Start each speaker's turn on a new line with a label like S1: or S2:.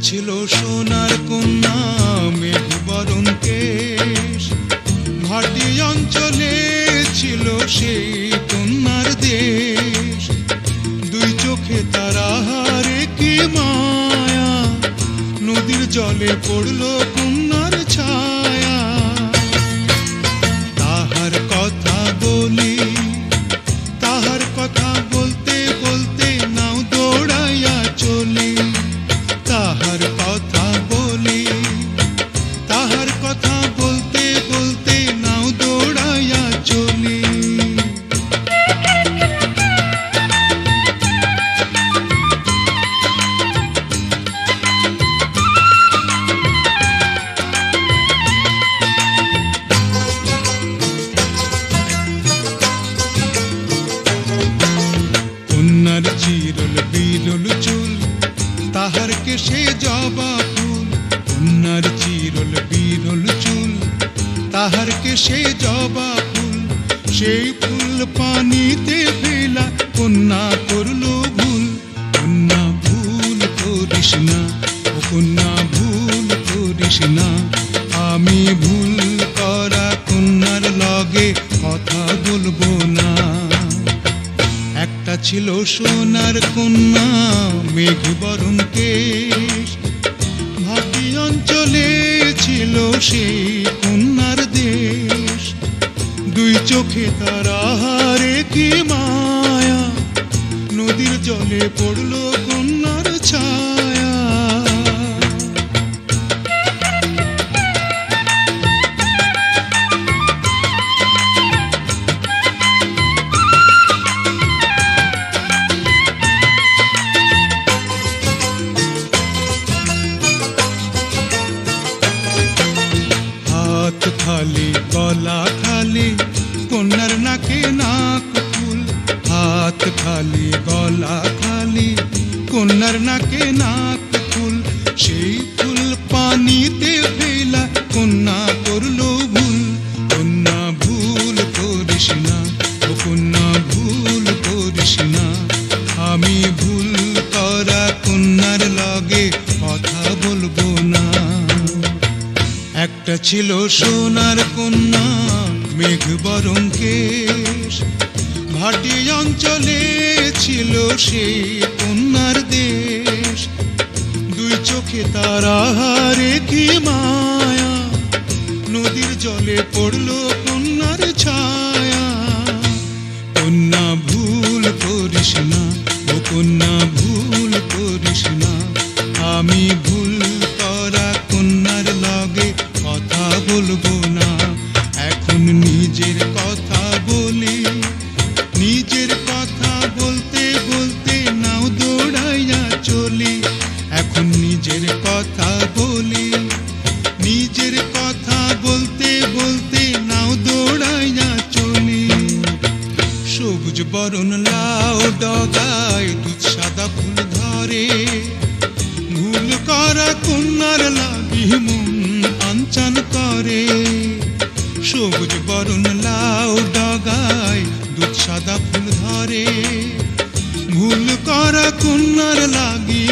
S1: ছিল সোনার কন্যা মেঘ বরণ কেশ, ভাটি অঞ্চলে ছিল সেই কন্যার দেশ। দুই চোখে তারা হারে কি মায়া, নদীর জলে পড়ল কন্যার ছায়া। তাহার কথা বলি, তাহার কথা বলতে বলতে নাও দৌড়াইয়া চলি। তাহার কথা বলি, তাহার কথা বলতে বলতে নাও দৌড়াইয়া চলি। কন্যার চিরল বিরল চুল, তাহার কেশে জবা ফুল। কন্যার চিরল বিরল চুল, তাহার কেশে জবা ফুল। সেই ফুল পানিতে ফেলা কন্যা করল ভুল। কন্যা ভুল করিস না, ও কন্যা ভুল করিস না। আমি ভুল করা কন্যার লগে কথা বলবো না। একটা ছিল সোনার কন্যা মেঘ বরণ কেশ, ভাটি অঞ্চলে ছিল সেই কন্যার দেশ। দুই চোখে তারা হারে কি মায়া, নদীর জলে পড়ল কন্যার ছায়া। হাত খালি গলা খালি কন্যার নাকে নাক ফুল। হাত খালি গলা খালি কন্যার নাকে নাক ফুল। সেই ফুল পানিতে ফেলা কন্যা করল ভুল। কন্যা ভুল করিস না, ও কন্যা ভুল করিস না। আমি ভুল করা কন্যার লগে কথা বলবো না। একটা ছিল সোনার কন্যা মেঘ বরণ কেশ, ভাটি অঞ্চলে ছিল সেই কন্যার দেশ। দুই চোখে তারা হারে কি মায়া, নদীর জলে পড়ল কন্যার ছায়া। কন্যা ভুল করিস না, ও কন্যা ভুল করিস না। আমি ভুল করা কন্যার লগে কথা বলবো না। এখন নিজের কথা বলি, নিজের কথা বলতে বলতে নাও দৌড়াইয়া চলি। এখন নিজের কথা বলি, নিজের কথা বলতে বলতে নাও দৌড়াইয়া চলি। সবুজ বরণ লাউ ডগায় দুধ সাদা ফুল ধরে, ভুল করা কন্যার লাগি মন আনচান করে। সবুজ বরণ লাউ ডগায় দুধ সাদা ফুল ধরে, ভুল করা কন্যার লাগি